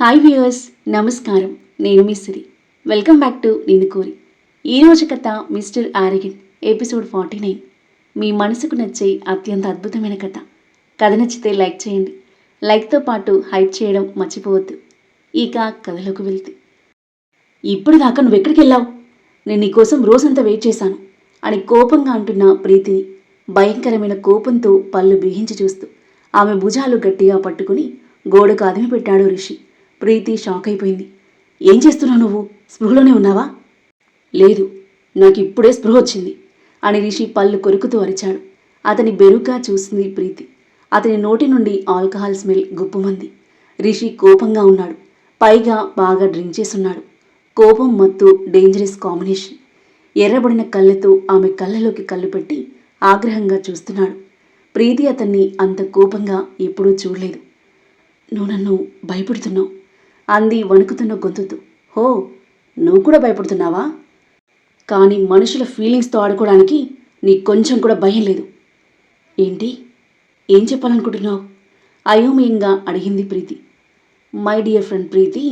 Hi viewers, నమస్కారం. నేను మీ సిరి. Welcome back to నిన్ను కోరి. ఈరోజు కథ మిస్టర్ ఆరిగన్, ఎపిసోడ్ 49. మీ మనసుకు నచ్చే అత్యంత అద్భుతమైన కథ. కథ నచ్చితే లైక్ చేయండి. లైక్తో పాటు హైప్ చేయడం మర్చిపోవద్దు. ఇక కథలోకి వెళ్తే, ఇప్పుడు దాకా నువ్వు ఎక్కడికి వెళ్ళావు? నేను నీకోసం రోజంతా వెయిట్ చేశాను అని కోపంగా అంటున్న ప్రీతిని భయంకరమైన కోపంతో పళ్ళు బిగించి చూస్తూ ఆమె భుజాలు గట్టిగా పట్టుకుని గోడకు అదిమి పెట్టాడు రిషి. ప్రీతి షాక్ అయిపోయింది. ఏం చేస్తున్నావు నువ్వు? స్పృహలోనే ఉన్నావా? లేదు, నాకు ఇప్పుడే స్పృహ వచ్చింది అని రిషి పళ్ళు కొరుకుతూ అరిచాడు. అతని బెరుగ్గా చూసింది ప్రీతి. అతని నోటి నుండి ఆల్కహాల్ స్మెల్ గుప్పుమంది. రిషి కోపంగా ఉన్నాడు. పైగా బాగా డ్రింక్ చేసున్నాడు. కోపం మత్తు డేంజరస్ కాంబినేషన్. ఎర్రబడిన కళ్ళతో ఆమె కళ్ళలోకి కళ్ళు పెట్టి ఆగ్రహంగా చూస్తున్నాడు. ప్రీతి అతన్ని అంత కోపంగా ఎప్పుడూ చూడలేదు. నువ్వు నన్ను భయపెడుతున్నావు అంది వణుకుతున్న గొంతుతో. హో, నువ్వు కూడా భయపడుతున్నావా? కానీ మనుషుల ఫీలింగ్స్తో ఆడుకోవడానికి నీకు కొంచెం కూడా భయం లేదు. ఏంటి? ఏం చెప్పాలనుకుంటున్నావు? అయోమయంగా అడిగింది ప్రీతి. మై డియర్ ఫ్రెండ్ ప్రీతి,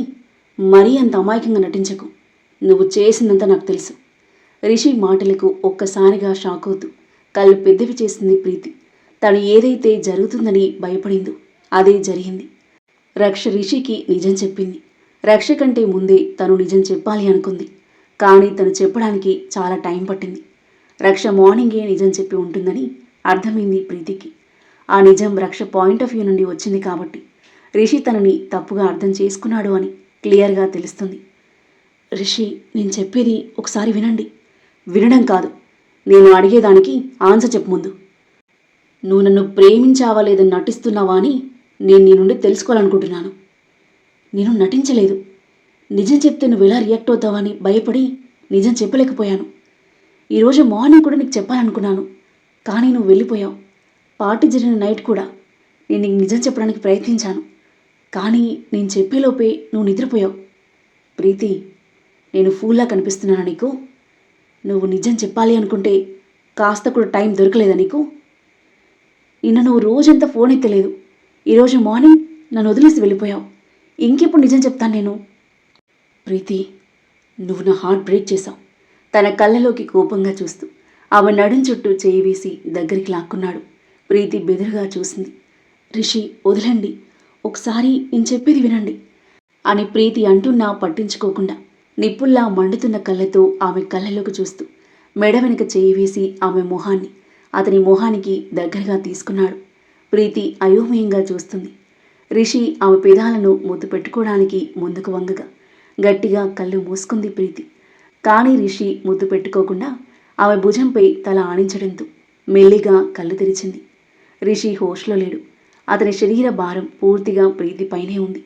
మరీ అంత అమాయకంగా నటించకు. నువ్వు చేసిందంతా నాకు తెలుసు. రిషి మాటలకు ఒక్కసారిగా షాక్ అవుతూ కళ్ళు పెద్దవి చేసింది ప్రీతి. తను ఏదైతే జరుగుతుందని భయపడిందో అదే జరిగింది. రక్ష రిషికి నిజం చెప్పింది. రక్ష కంటే ముందే తను నిజం చెప్పాలి అనుకుంది. కానీ తను చెప్పడానికి చాలా టైం పట్టింది. రక్ష మార్నింగే నిజం చెప్పి ఉంటుందని అర్థమైంది ప్రీతికి. ఆ నిజం రక్ష పాయింట్ ఆఫ్ వ్యూ నుండి వచ్చింది కాబట్టి రిషి తనని తప్పుగా అర్థం చేసుకున్నాడు అని క్లియర్గా తెలుస్తుంది. రిషి, నేను చెప్పేది ఒకసారి వినండి. వినడం కాదు, నేను అడిగేదానికి ఆన్సర్ చెప్పు ముందు. నువ్వు నన్ను ప్రేమించావా లేదని నటిస్తున్నావా అని నేను నీ నుండి తెలుసుకోవాలనుకుంటున్నాను. నేను నటించలేదు. నిజం చెప్తే నువ్వు ఎలా రియాక్ట్ అవుతావని భయపడి నిజం చెప్పలేకపోయాను. ఈరోజు మార్నింగ్ కూడా నీకు చెప్పాలనుకున్నాను, కానీ నువ్వు వెళ్ళిపోయావు. పార్టీ జరిగిన నైట్ కూడా నేను నీకు నిజం చెప్పడానికి ప్రయత్నించాను, కానీ నేను చెప్పేలోపే నువ్వు నిద్రపోయావు. ప్రీతి, నేను ఫూల్లా కనిపిస్తున్నానా నీకు? నువ్వు నిజం చెప్పాలి అనుకుంటే కాస్త కూడా టైం దొరకలేదా నీకు? నిన్న నువ్వు రోజంతా ఫోన్ ఎత్తలేదు. ఈరోజు మార్నింగ్ నన్ను వదిలేసి వెళ్ళిపోయావు. ఇంకెప్పుడు నిజం చెప్తాను నేను? ప్రీతి, నువ్వు నా హార్ట్ బ్రేక్ చేశావు. తన కళ్ళలోకి కోపంగా చూస్తూ ఆమె నడుం చుట్టూ చేయి వేసి దగ్గరికి లాక్కున్నాడు. ప్రీతి బెదురుగా చూసింది. రిషి, వదలండి, ఒకసారి నేను చెప్పేది వినండి అని ప్రీతి అంటున్నా పట్టించుకోకుండా నిప్పుల్లా మండుతున్న కళ్ళతో ఆమె కళ్ళలోకి చూస్తూ మెడ వెనుక చేయి వేసి ఆమె మొహాన్ని అతని మొహానికి దగ్గరగా తీసుకున్నాడు. ప్రీతి అయోమయంగా చూస్తుంది. రిషి ఆమె పెదాలను ముద్దు పెట్టుకోవడానికి ముందుకు వంగగా గట్టిగా కళ్ళు మూసుకుంది ప్రీతి. కానీ రిషి ముద్దు పెట్టుకోకుండా ఆమె భుజంపై తల ఆనించడంతో మెల్లిగా కళ్ళు తెరిచింది. రిషి హోష్లో లేడు. అతని శరీర భారం పూర్తిగా ప్రీతి పైనే ఉంది.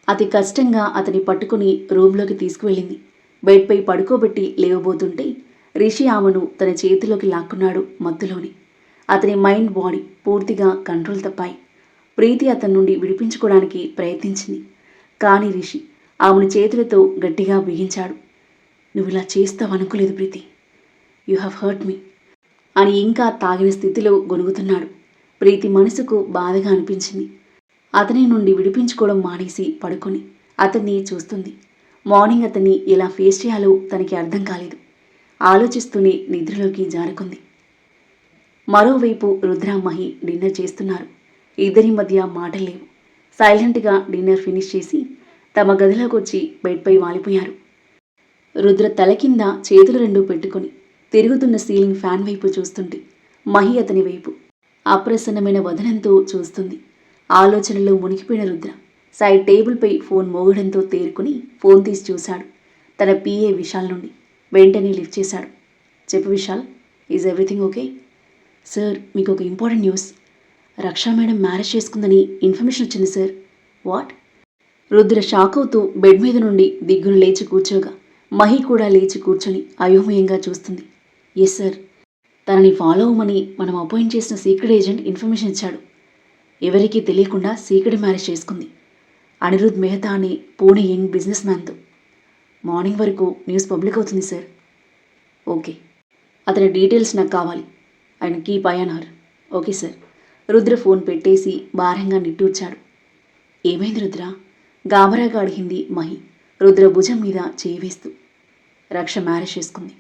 అతి కష్టంగా అతని పట్టుకుని రూంలోకి తీసుకువెళ్ళింది. బెడ్పై పడుకోబెట్టి లేవబోతుంటే రిషి ఆమెను తన చేతిలోకి లాక్కున్నాడు మత్తులోని. అతని మైండ్ బాడీ పూర్తిగా కంట్రోల్ తప్పాయి. ప్రీతి అతని నుండి విడిపించుకోవడానికి ప్రయత్నించింది. కానీ రిషి ఆమెను చేతులతో గట్టిగా బిగించాడు. నువ్వు ఇలా చేస్తావనుకోలేదు ప్రీతి. యు హ్యావ్ హర్ట్ మీ అని ఇంకా తాగిన స్థితిలో గొనుగుతున్నాడు. ప్రీతి మనసుకు బాధగా అనిపించింది. అతని నుండి విడిపించుకోవడం మానేసి పడుకొని అతన్ని చూస్తుంది. మార్నింగ్ అతన్ని ఎలా ఫేస్ చేయాలో తనకి అర్థం కాలేదు. ఆలోచిస్తూనే నిద్రలోకి జారుకుంది. మరోవైపు రుద్ర మహి డిన్నర్ చేస్తున్నారు. ఇద్దరి మధ్య మాటలేవు. సైలెంట్గా డిన్నర్ ఫినిష్ చేసి తమ గదిలోకి వచ్చి బెడ్పై వాలిపోయారు. రుద్ర తల కింద చేతులు రెండూ పెట్టుకొని తిరుగుతున్న సీలింగ్ ఫ్యాన్ వైపు చూస్తుంటే మహి అతని వైపు అప్రసన్నమైన వదనంతో చూస్తుంది. ఆలోచనలో మునిగిపోయిన రుద్ర సైడ్ టేబుల్పై ఫోన్ మోగడంతో తేరుకుని ఫోన్ తీసి చూశాడు. తన పిఏ విశాల్ నుండి. వెంటనే లిఫ్ట్ చేశాడు. చెప్పు Vishal, is everything okay? Sir, మీకు ఒక ఇంపార్టెంట్ న్యూస్. రక్షా మేడం మ్యారేజ్ చేసుకుందని ఇన్ఫర్మేషన్ వచ్చింది సార్. వాట్? రుద్ర షాక్ అవుతూ బెడ్ మీద నుండి దిగ్గును లేచి కూర్చోగా మహి కూడా లేచి కూర్చొని అయోమయంగా చూస్తుంది. ఎస్ సార్, తనని ఫాలో అవ్వమని మనం అపాయింట్ చేసిన సీక్రెట్ ఏజెంట్ ఇన్ఫర్మేషన్ ఇచ్చాడు. ఎవరికీ తెలియకుండా సీక్రెట్ మ్యారేజ్ చేసుకుంది అనిరుద్ మెహతా అనే పూణే యంగ్ బిజినెస్ మ్యాన్తో. మార్నింగ్ వరకు న్యూస్ పబ్లిక్ అవుతుంది సార్. ఓకే, అతని డీటెయిల్స్ నాకు కావాలి. ఆయన keep I on her. Okay sir. Rudra phone పెట్టేసి భారంగా నిట్టూర్చాడు. ఏమైంది రుద్ర? గాబరాగా అడిగింది మహి రుద్ర భుజం మీద చేయి వేస్తూ. రక్ష మ్యారేజ్ చేసుకుంది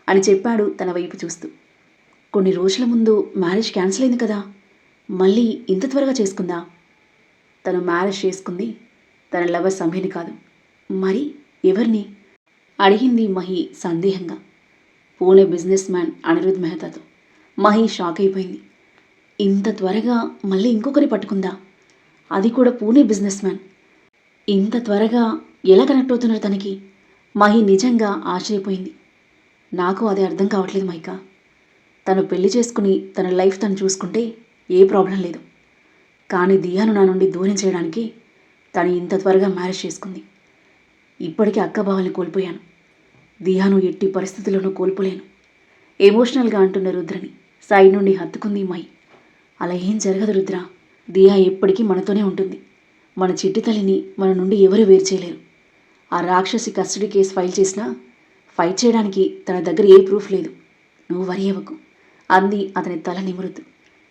అని చెప్పాడు తన వైపు చూస్తూ. కొన్ని రోజుల ముందు మ్యారేజ్ క్యాన్సిల్ అయింది కదా, మళ్ళీ ఇంత త్వరగా చేసుకుందా? తను మ్యారేజ్ చేసుకుంది తన లవర్ సంహిని కాదు, మరి ఎవరిని అడిగింది మహి సందేహంగా. పూణే బిజినెస్ మ్యాన్ అనిరుద్ మెహతాతో. మహి షాక్ అయిపోయింది. ఇంత త్వరగా మళ్ళీ ఇంకొకరి పట్టుకుందా, అది కూడా పూణే బిజినెస్ మ్యాన్? ఇంత త్వరగా ఎలా కనెక్ట్ అవుతున్నారు తనకి? మహి నిజంగా ఆశ్చర్యపోయింది. నాకు అది అర్థం కావట్లేదు మైకా. తను పెళ్లి చేసుకుని తన లైఫ్ తను చూసుకుంటే ఏ ప్రాబ్లం లేదు, కానీ దియాను నా నుండి దూరం చేయడానికి తను ఇంత త్వరగా మ్యారేజ్ చేసుకుంది. ఇప్పటికే అక్కబావల్ని కోల్పోయాను, దియాను ఎట్టి పరిస్థితుల్లోనూ కోల్పోలేను ఎమోషనల్గా అంటున్న రుద్రని సైడ్ నుండి హత్తుకుంది మహి. అలా ఏం జరగదు రుద్ర, దియా ఎప్పటికీ మనతోనే ఉంటుంది. మన చిట్టి తల్లిని మన నుండి ఎవరు వేరు చేయలేరు. ఆ రాక్షసి కస్టడీ కేసు ఫైల్ చేసినా ఫైట్ చేయడానికి తన దగ్గర ఏ ప్రూఫ్ లేదు. నువ్వు వరి అవ్వకు అంది అతని తల నిమురుతూ.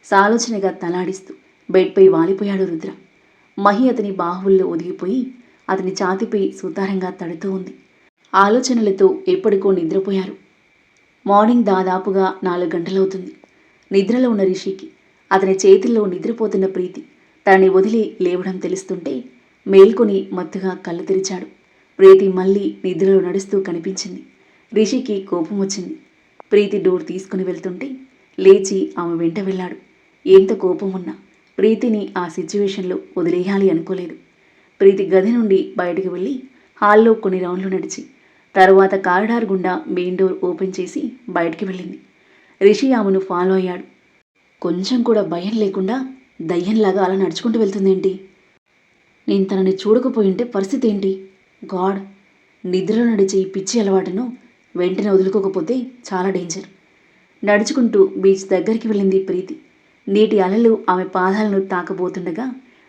సాలోచనగా తలాడిస్తూ బెడ్పై వాలిపోయాడు రుద్ర. మహి అతని బాహువుల్లో ఒదిగిపోయి అతని ఛాతిపై సుతారంగా తడుతూ ఉంది. ఆలోచనలతో ఎప్పటికో నిద్రపోయారు. మార్నింగ్ దాదాపుగా 4 గంటలవుతుంది. నిద్రలో ఉన్న రిషికి అతని చేతుల్లో నిద్రపోతున్న ప్రీతి తనని వదిలి లేవడం తెలుస్తుంటే మేల్కొని మత్తుగా కళ్ళు తెరిచాడు. ప్రీతి మళ్ళీ నిద్రలో నడుస్తూ కనిపించింది. రిషికి కోపం వచ్చింది. ప్రీతి డోర్ తీసుకుని వెళ్తుంటే లేచి ఆమె వెంట వెళ్ళాడు. ఎంత కోపం ఉన్నా ప్రీతిని ఆ సిచ్యువేషన్లో వదిలేయాలి అనుకోలేదు. ప్రీతి గది నుండి బయటకు వెళ్ళి హాల్లో కొన్ని రౌండ్లు నడిచి తరువాత కారిడార్ గుండా మెయిన్ డోర్ ఓపెన్ చేసి బయటికి వెళ్ళింది. రిషి ఆమెను ఫాలో అయ్యాడు. కొంచెం కూడా భయం లేకుండా దయ్యంలాగా అలా నడుచుకుంటూ వెళ్తుందేంటి? నేను తనని చూడకపోయింటే పరిస్థితి ఏంటి? గాడ్, నిద్రలో నడిచే ఈ పిచ్చి అలవాటును వెంటనే వదులుకోకపోతే చాలా డేంజర్. నడుచుకుంటూ బీచ్ దగ్గరికి వెళ్ళింది ప్రీతి. నీటి అలలు ఆమె పాదాలను తాకబోతుండగా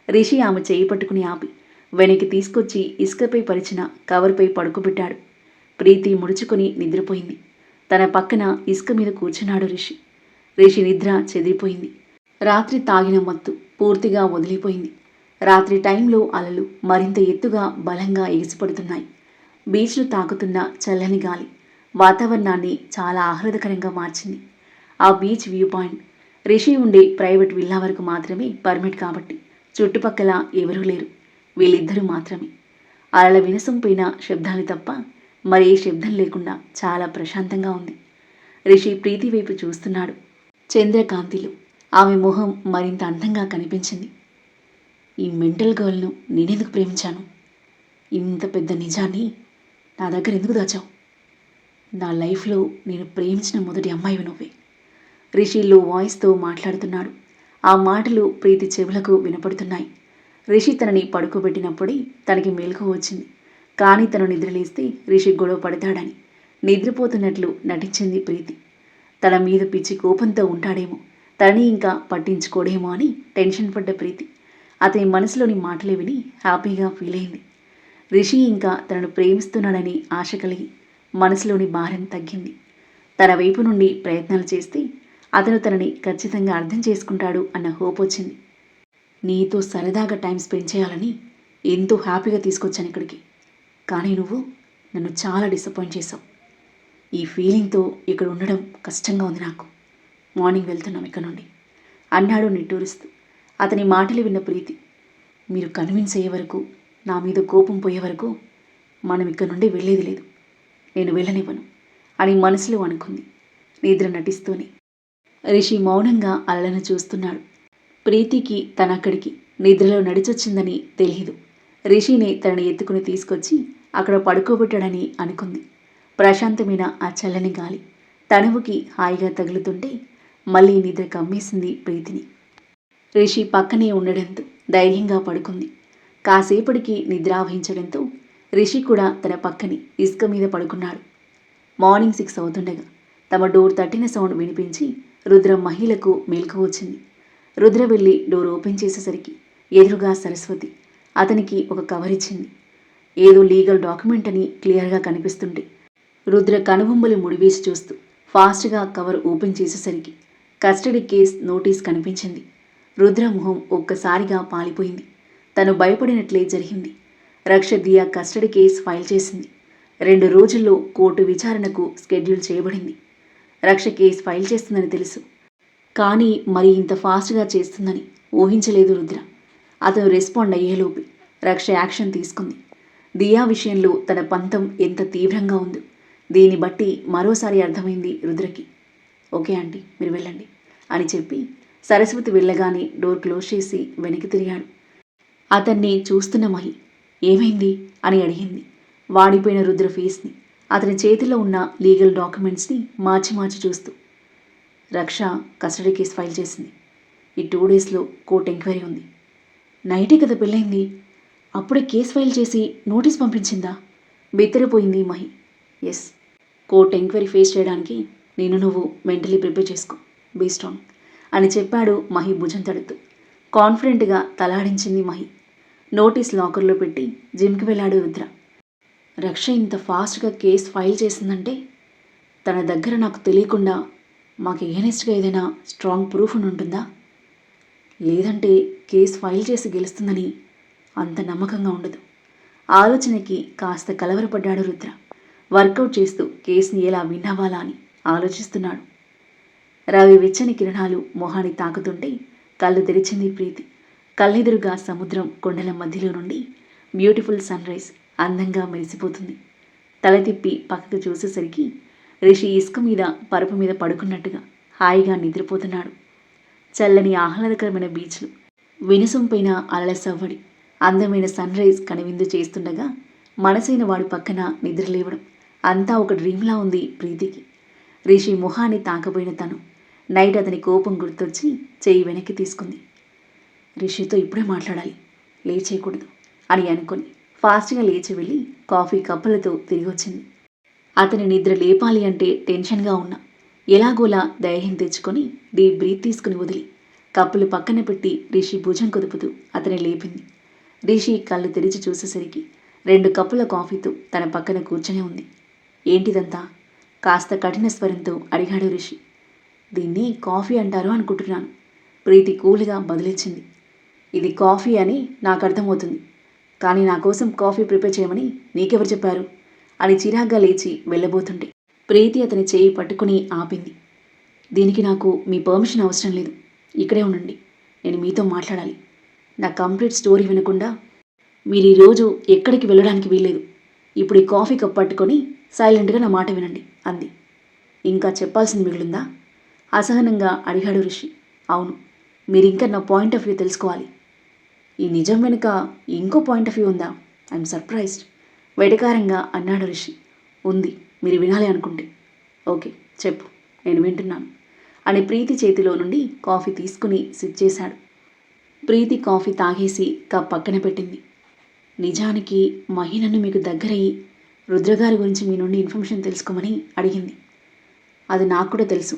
రిషి ఆమె చేయి పట్టుకుని ఆపి వెనక్కి తీసుకొచ్చి ఇసుకపై పరిచిన కవర్పై పడుకోబెట్టాడు. ప్రీతి ముడుచుకొని నిద్రపోయింది. తన పక్కన ఇసుక మీద కూర్చున్నాడు రిషి. రిషి నిద్ర చెదిరిపోయింది. రాత్రి తాగిన మత్తు పూర్తిగా వదిలిపోయింది. రాత్రి టైంలో అలలు మరింత ఎత్తుగా బలంగా ఎగిసిపడుతున్నాయి. బీచ్ను తాకుతున్న చల్లని గాలి వాతావరణాన్ని చాలా ఆహ్లాదకరంగా మార్చింది. ఆ బీచ్ వ్యూ పాయింట్ రిషి ఉండే ప్రైవేట్ విల్లా వరకు మాత్రమే పర్మిట్ కాబట్టి చుట్టుపక్కల ఎవరూ లేరు. వీళ్ళిద్దరూ మాత్రమే. అలల వినసొంపైన శబ్దాలు తప్ప మరే శబ్దం లేకుండా చాలా ప్రశాంతంగా ఉంది. రిషి ప్రీతి వైపు చూస్తున్నాడు. చంద్రకాంతిలో ఆమె మొహం మరింత అందంగా కనిపించింది. ఈ మెంటల్ గర్ల్ను నేనెందుకు ప్రేమించాను? ఇంత పెద్ద నిజాన్ని నా దగ్గర ఎందుకు దాచావు? నా లైఫ్లో నేను ప్రేమించిన మొదటి అమ్మాయివి నువ్వే. రిషి లో వాయిస్తో మాట్లాడుతున్నాడు. ఆ మాటలు ప్రీతి చెవులకు వినపడుతున్నాయి. రిషి తనని పడుకోబెట్టినప్పుడే తనకి మెలకువ వచ్చింది. కానీ తను నిద్రలేస్తే రిషి గొడవ పడతాడని నిద్రపోతున్నట్లు నటించింది ప్రీతి. తన మీద పిచ్చి కోపంతో ఉంటాడేమో, తనని ఇంకా పట్టించుకోడేమో అని టెన్షన్ పడ్డ ప్రీతి అతని మనసులోని మాటలే విని హ్యాపీగా ఫీల్ అయింది. రిషి ఇంకా తనను ప్రేమిస్తున్నాడని ఆశ కలిగి మనసులోని భారం తగ్గింది. తన వైపు నుండి ప్రయత్నాలు చేస్తే అతను తనని ఖచ్చితంగా అర్థం చేసుకుంటాడు అన్న హోప్ వచ్చింది. నీతో సరదాగా టైం స్పెండ్ చేయాలని ఎంతో హ్యాపీగా తీసుకొచ్చాను ఇక్కడికి, కానీ నువ్వు నన్ను చాలా డిసప్పాయింట్ చేశావు. ఈ ఫీలింగ్తో ఇక్కడ ఉండడం కష్టంగా ఉంది నాకు. మార్నింగ్ వెళ్తున్నాం ఇక్కడ నుండి అన్నాడు నిట్టూరుస్తూ. అతని మాటలు విన్న ప్రీతి, మీరు కన్విన్స్ అయ్యే వరకు, నా మీద కోపం పోయే వరకు మనం ఇక్కడ నుండి వెళ్ళేది లేదు, నేను వెళ్ళనివ్వను అని మనసులో అనుకుంది నిద్ర నటిస్తూనే. రిషి మౌనంగా అలలను చూస్తున్నాడు. ప్రీతికి తనక్కడికి నిద్రలో నడిచొచ్చిందని తెలియదు. రిషిని తనని ఎత్తుకుని తీసుకొచ్చి అక్కడ పడుకోబెట్టాడని అనుకుంది. ప్రశాంతమైన ఆ చల్లని గాలి తనువుకి హాయిగా తగులుతుంటే మళ్ళీ నిద్ర కమ్మేసింది ప్రీతిని. రిషి పక్కనే ఉండడంతో ధైర్యంగా పడుకుంది. కాసేపటికి నిద్ర ఆవహించడంతో రిషి కూడా తన పక్కని ఇసుక మీద పడుకున్నాడు. మార్నింగ్ 6 అవుతుండగా తమ డోర్ తట్టిన సౌండ్ వినిపించి రుద్ర మహిళకు మెలకు వచ్చింది. రుద్ర వెళ్ళి డోర్ ఓపెన్ చేసేసరికి ఎదురుగా సరస్వతి అతనికి ఒక కవర్ ఇచ్చింది. ఏదో లీగల్ డాక్యుమెంట్ అని క్లియర్గా కనిపిస్తుంటే రుద్ర కనుబొమ్మలు ముడివేసి చూస్తూ ఫాస్ట్గా కవర్ ఓపెన్ చేసేసరికి కస్టడీ కేస్ నోటీస్ కనిపించింది. రుద్ర మొహం ఒక్కసారిగా పాలిపోయింది. తను భయపడినట్లే జరిగింది. రక్ష దియా కస్టడీ కేసు ఫైల్ చేసింది. 2 రోజుల్లో కోర్టు విచారణకు షెడ్యూల్ చేయబడింది. రక్ష కేసు ఫైల్ చేస్తుందని తెలుసు, కానీ మరి ఇంత ఫాస్ట్గా చేస్తుందని ఊహించలేదు రుద్ర. అతను రెస్పాండ్ అయ్యేలోపు రక్ష యాక్షన్ తీసుకుంది. దియా విషయంలో తన పంతం ఎంత తీవ్రంగా ఉందో దీన్ని బట్టి మరోసారి అర్థమైంది రుద్రకి. ఓకే ఆంటీ, మీరు వెళ్ళండి అని చెప్పి సరస్వతి వెళ్ళగానే డోర్ క్లోజ్ చేసి వెనక్కి తిరిగాడు. అతన్ని చూస్తున్న మహి ఏమైంది అని అడిగింది. వాడిపోయిన రుద్ర ఫేస్ని, అతని చేతిలో ఉన్న లీగల్ డాక్యుమెంట్స్ని మార్చి మార్చి చూస్తూ. రక్ష కస్టడీ కేసు ఫైల్ చేసింది. ఈ 2 డేస్లో కోర్టు ఎంక్వైరీ ఉంది. నైటే కదా పెళ్ళైంది, అప్పుడే కేసు ఫైల్ చేసి నోటీస్ పంపించిందా? బెత్తరిపోయింది Mahi. Yes, court enquiry face చేయడానికి నువ్వు మెంటలీ ప్రిపేర్ చేసుకో, బీ స్ట్రాంగ్ అని చెప్పాడు మహి భుజం తడుతూ. కాన్ఫిడెంట్గా తలాడించింది మహి. నోటీస్ లాకర్లో పెట్టి జిమ్కి వెళ్ళాడు రుద్ర. రక్ష ఇంత ఫాస్ట్గా కేసు ఫైల్ చేసిందంటే తన దగ్గర నాకు తెలియకుండా మాకు ఎగెనిస్ట్గా ఏదైనా స్ట్రాంగ్ ప్రూఫ్ ఉంటుందా? లేదంటే కేసు ఫైల్ చేసి గెలుస్తుందని అంత నమ్మకంగా ఉండదు. ఆలోచనకి కాస్త కలవరపడ్డాడు రుద్ర. వర్కౌట్ చేస్తూ కేసుని ఎలా విన్ అవ్వాలా అని ఆలోచిస్తున్నాడు. రవి వెచ్చని కిరణాలు మొహాన్ని తాకుతుంటే కళ్ళు తెరిచింది ప్రీతి. కళ్ళెదురుగా సముద్రం, కొండల మధ్యలో నుండి బ్యూటిఫుల్ సన్ రైజ్ అందంగా మెరిసిపోతుంది. తల తిప్పి పక్కకు చూసేసరికి రిషి ఇసుక మీద పరుపు మీద పడుకున్నట్టుగా హాయిగా నిద్రపోతున్నాడు. చల్లని ఆహ్లాదకరమైన బీచ్లు, వినుసంపైన అలల సవ్వడి, అందమైన సన్ రైజ్ కనువిందు చేస్తుండగా మనసైన వాడి పక్కన నిద్రలేవడం అంతా ఒక డ్రీమ్లా ఉంది ప్రీతికి. రిషి మొహాన్ని తాకబోయిన తను నైట్ అతని కోపం గుర్తొచ్చి చెయ్యి వెనక్కి తీసుకుంది. రిషితో ఇప్పుడే మాట్లాడాలి, లేట్ చేయకూడదు అని అనుకొని ఫాస్ట్గా లేచి వెళ్ళి కాఫీ కప్పులతో తిరిగి వచ్చింది. అతని నిద్ర లేపాలి అంటే టెన్షన్గా ఉన్నా ఎలాగోలా ధైర్యం తెచ్చుకొని డీప్ బ్రీత్ తీసుకుని వదిలి కప్పులు పక్కన పెట్టి రిషి భుజం కుదుపుతూ అతని లేపింది. రిషి కళ్ళు తెరిచి చూసేసరికి 2 కప్పుల కాఫీతో తన పక్కన కూర్చొని ఉంది. ఏంటిదంతా? కాస్త కఠిన స్వరంతో అడిగాడు రిషి. దీన్ని కాఫీ అంటారు అనుకుంటున్నాను, ప్రీతి కూల్గా బదిలిచ్చింది. ఇది కాఫీ అని నాకు అర్థమవుతుంది, కానీ నా కోసం కాఫీ ప్రిపేర్ చేయమని నీకెవరు చెప్పారు అని చిరాగ్గా లేచి వెళ్ళబోతుంటే ప్రీతి అతని చేయి పట్టుకుని ఆపింది. దీనికి నాకు మీ పర్మిషన్ అవసరం లేదు, ఇక్కడే ఉండండి, నేను మీతో మాట్లాడాలి. నా కంప్లీట్ స్టోరీ వినకుండా మీరు ఈరోజు ఎక్కడికి వెళ్ళడానికి వీల్లేదు. ఇప్పుడు ఈ కాఫీ కప్ పట్టుకొని సైలెంట్గా నా మాట వినండి అంది. ఇంకా చెప్పాల్సింది మిగిలిందా? అసహనంగా అడిగాడు రిషి. అవును, మీరింకా నా పాయింట్ ఆఫ్ వ్యూ తెలుసుకోవాలి. ఈ నిజం వెనుక ఇంకో పాయింట్ ఆఫ్ వ్యూ ఉందా? ఐఎమ్ సర్ప్రైజ్డ్ వెటకారంగా అన్నాడు రిషి. ఉంది, మీరు వినాలి అనుకుంటే. ఓకే చెప్పు, నేను వింటున్నాను అని ప్రీతి చేతిలో నుండి కాఫీ తీసుకుని సిప్ చేశాడు. ప్రీతి కాఫీ తాగేసి కప్ పక్కన పెట్టింది. నిజానికి మహి నన్ను మీకు దగ్గరయ్యి రుద్రగారి గురించి మీ నుండి ఇన్ఫర్మేషన్ తెలుసుకోమని అడిగింది. అది నాకు కూడా తెలుసు.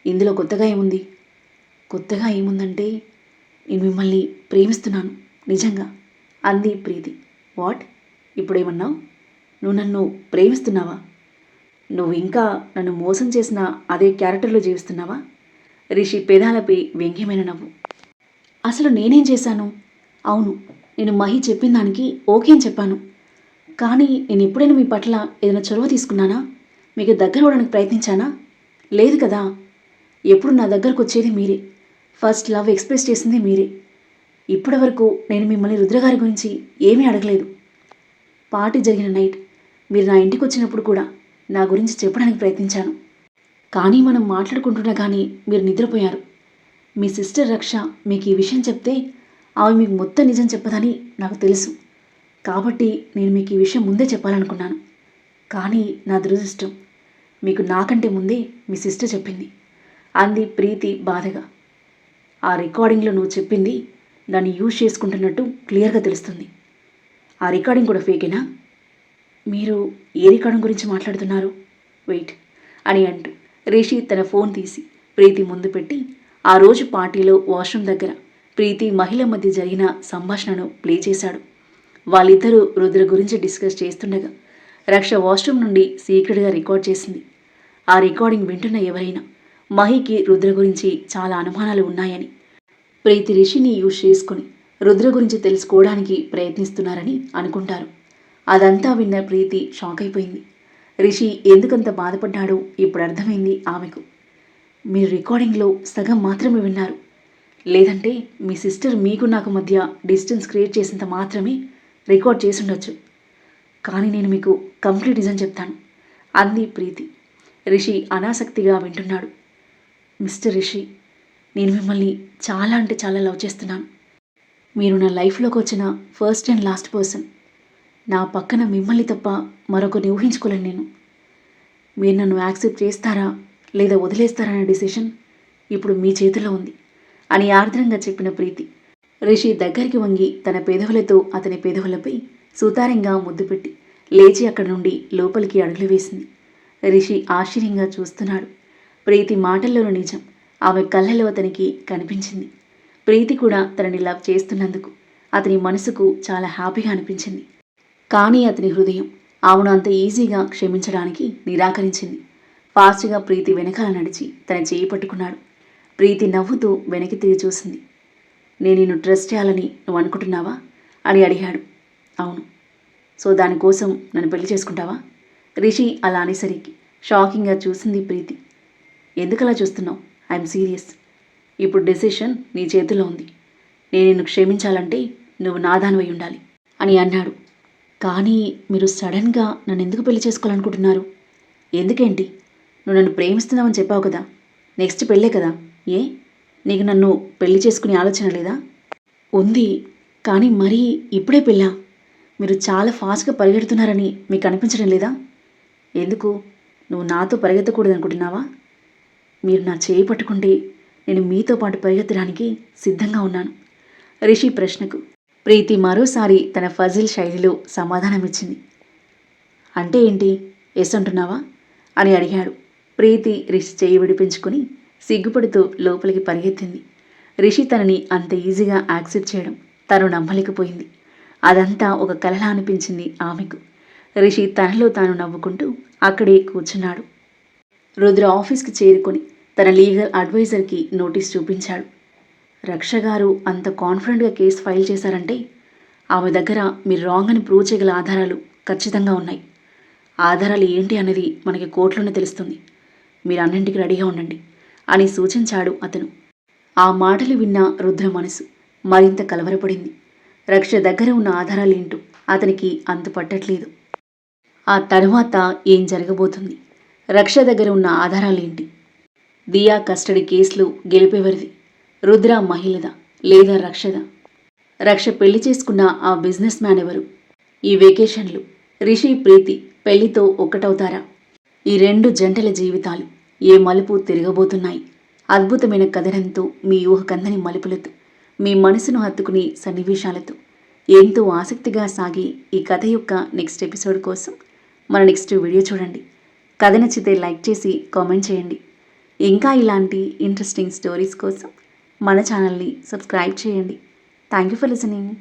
ఇందులో కొత్తగా ఏముంది? కొత్తగా ఏముందంటే నేను మిమ్మల్ని ప్రేమిస్తున్నాను నిజంగా అంది ప్రీతి. వాట్? ఇప్పుడేమన్నావు? నువ్వు నన్ను ప్రేమిస్తున్నావా? నువ్వు ఇంకా నన్ను మోసం చేసిన అదే క్యారెక్టర్లో జీవిస్తున్నావా? రిషి పెదాలపై వ్యంగ్యమైన నవ్వు. అసలు నేనేం చేశాను? అవును, నేను మహి చెప్పిన దానికి ఓకే అని చెప్పాను, కానీ నేను ఎప్పుడైనా మీ పట్ల ఏదైనా చొరవ తీసుకున్నానా? మీకు దగ్గర అవడానికి ప్రయత్నించానా? లేదు కదా. ఎప్పుడు నా దగ్గరకు వచ్చేది మీరే, ఫస్ట్ లవ్ ఎక్స్ప్రెస్ చేసింది మీరే. ఇప్పటి వరకు నేను మిమ్మల్ని రుద్రగారి గురించి ఏమీ అడగలేదు. పార్టీ జరిగిన నైట్ మీరు నా ఇంటికి వచ్చినప్పుడు కూడా నా గురించి చెప్పడానికి ప్రయత్నించాను, కానీ మనం మాట్లాడుకుంటుండగానే మీరు నిద్రపోయారు. మీ సిస్టర్ రక్ష మీకు ఈ విషయం చెప్తే ఆమె మీకు మొత్తం నిజం చెప్పదని నాకు తెలుసు, కాబట్టి నేను మీకు ఈ విషయం ముందే చెప్పాలనుకున్నాను. కానీ నా దురదృష్టం, మీకు నాకంటే ముందే మీ సిస్టర్ చెప్పింది అంది ప్రీతి బాధగా. ఆ రికార్డింగ్లో నువ్వు చెప్పింది దాన్ని యూజ్ చేసుకుంటున్నట్టు క్లియర్గా తెలుస్తుంది. ఆ రికార్డింగ్ కూడా ఫేకేనా? మీరు ఏ రికార్డింగ్ గురించి మాట్లాడుతున్నారు? వెయిట్ అని అంటూ రిషి తన ఫోన్ తీసి ప్రీతి ముందు పెట్టి ఆ రోజు పార్టీలో వాష్రూమ్ దగ్గర ప్రీతి మహిళ మధ్య జరిగిన సంభాషణను ప్లే చేశాడు. వాళ్ళిద్దరూ రుద్ర గురించి డిస్కస్ చేస్తుండగా రక్ష వాష్రూమ్ నుండి సీక్రెట్గా రికార్డ్ చేసింది. ఆ రికార్డింగ్ వింటున్న ఎవరైనా మహికి రుద్ర గురించి చాలా అనుమానాలు ఉన్నాయని ప్రీతి రిషిని యూజ్ చేసుకుని రుద్ర గురించి తెలుసుకోవడానికి ప్రయత్నిస్తున్నారని అనుకుంటారు. అదంతా విన్న ప్రీతి షాక్ అయిపోయింది. రిషి ఎందుకంత బాధపడ్డాడో ఇప్పుడు అర్థమైంది ఆమెకు. మీరు రికార్డింగ్లో సగం మాత్రమే విన్నారు. లేదంటే మీ సిస్టర్ మీకు నాకు మధ్య డిస్టెన్స్ క్రియేట్ చేసినంత మాత్రమే రికార్డ్ చేసుండొచ్చు. కానీ నేను మీకు కంప్లీట్ నిజం చెప్తాను అంది ప్రీతి. రిషి అనాసక్తిగా వింటున్నాడు. మిస్టర్ రిషి, నేను మిమ్మల్ని చాలా అంటే చాలా లవ్ చేస్తున్నాను. మీరు నా లైఫ్లోకి వచ్చిన ఫస్ట్ అండ్ లాస్ట్ పర్సన్. నా పక్కన మిమ్మల్ని తప్ప మరొకరిని ఊహించుకోలేను నేను. మీరు నన్ను యాక్సెప్ట్ చేస్తారా లేదా వదిలేస్తారా అనే డిసిషన్ ఇప్పుడు మీ చేతిలో ఉంది అని ఆర్ద్రంగా చెప్పిన ప్రీతి రిషి దగ్గరికి వంగి తన పెదవులతో అతని పెదవులపై సుతారంగా ముద్దు పెట్టి లేచి అక్కడి నుండి లోపలికి అడుగులు వేసింది. రిషి ఆశ్చర్యంగా చూస్తున్నాడు. ప్రీతి మాటల్లోని నిజం ఆమె కళ్ళలో అతనికి కనిపించింది. ప్రీతి కూడా తనని లవ్ చేస్తున్నందుకు అతని మనసుకు చాలా హ్యాపీగా అనిపించింది. కానీ అతని హృదయం ఆమెను అంత ఈజీగా క్షమించడానికి నిరాకరించింది. ఫాస్ట్గా ప్రీతి వెనకాల నడిచి తన చేయి పట్టుకున్నాడు. ప్రీతి నవ్వుతూ వెనక్కి తిరిగి చూసింది. నేను నిన్ను ట్రస్ట్ చేయాలని నువ్వు అనుకుంటున్నావా అని అడిగాడు. అవును. సో దానికోసం నన్ను పెళ్లి చేసుకుంటావా? రిషి అలా అనేసరికి షాకింగ్గా చూసింది ప్రీతి. ఎందుకలా చూస్తున్నావు? I'm serious. ఇప్పుడు డెసిషన్ నీ చేతిలో ఉంది. నేను నిన్ను క్షమించాలంటే నువ్వు నాదానివై ఉండాలి అని అన్నాడు. కానీ మీరు సడన్గా నన్ను ఎందుకు పెళ్లి చేసుకోవాలనుకుంటున్నారు? ఎందుకేంటి? నువ్వు నన్ను ప్రేమిస్తున్నావని చెప్పావు కదా. నెక్స్ట్ పెళ్ళే కదా. ఏ నీకు నన్ను పెళ్లి చేసుకునే ఆలోచన లేదా? ఉంది. కానీ మరీ ఇప్పుడే పెళ్ళా? మీరు చాలా ఫాస్ట్గా పరిగెడుతున్నారని మీకు అనిపించడం లేదా? ఎందుకు? నువ్వు నాతో పరిగెత్తకూడదు అనుకుంటున్నావా? మీరు నా చేయి పట్టుకుంటే నేను మీతో పాటు పరిగెత్తడానికి సిద్ధంగా ఉన్నాను. రిషి ప్రశ్నకు ప్రీతి మరోసారి తన ఫజిల్ శైలిలో సమాధానమిచ్చింది. అంటే ఏంటి? ఎస్ అంటున్నావా అని అడిగాడు. ప్రీతి రిషి చేయి విడిపించుకుని సిగ్గుపడుతూ లోపలికి పరిగెత్తింది. రిషి తనని అంత ఈజీగా యాక్సెప్ట్ చేయడం తను నమ్మలేకపోయింది. అదంతా ఒక కలలా అనిపించింది ఆమెకు. రిషి తనలో తాను నవ్వుకుంటూ అక్కడే కూర్చున్నాడు. రుద్ర ఆఫీస్కి చేరుకొని తన లీగల్ అడ్వైజర్కి నోటీస్ చూపించాడు. రక్ష గారు అంత కాన్ఫిడెంట్గా కేసు ఫైల్ చేశారంటే ఆమె దగ్గర మీరు రాంగ్ అని ప్రూవ్ చేయగల ఆధారాలు ఖచ్చితంగా ఉన్నాయి. ఆధారాలు ఏంటి అన్నది మనకి కోర్టులోనే తెలుస్తుంది. మీరు అన్నింటికి రెడీగా ఉండండి అని సూచించాడు అతను. ఆ మాటలు విన్న రుద్ర మనసు మరింత కలవరపడింది. రక్ష దగ్గర ఉన్న ఆధారాలేంటో అతనికి అంత పట్టట్లేదు. ఆ తరువాత ఏం జరగబోతుంది? రక్ష దగ్గర ఉన్న ఆధారాలేంటి? దియా కస్టడీ కేసులు గెలిపేవరిది? రుద్ర మహిళదా లేదా రక్షదా? రక్ష పెళ్లి చేసుకున్న ఆ బిజినెస్ మ్యాన్ ఎవరు? ఈ వెకేషన్లు రిషి ప్రీతి పెళ్లితో ఒక్కటవుతారా? ఈ రెండు జంటల జీవితాలు ఏ మలుపు తిరగబోతున్నాయి? అద్భుతమైన కథనంతో, మీ ఊహకందని మలుపులతో, మీ మనసును హత్తుకునే సన్నివేశాలతో ఎంతో ఆసక్తిగా సాగి ఈ కథ యొక్క నెక్స్ట్ ఎపిసోడ్ కోసం మన నెక్స్ట్ వీడియో చూడండి. కథ నచ్చితే లైక్ చేసి కామెంట్ చేయండి. ఇంకా ఇలాంటి ఇంట్రెస్టింగ్ స్టోరీస్ కోసం మన ఛానల్ని సబ్స్క్రైబ్ చేయండి. Thank you for listening.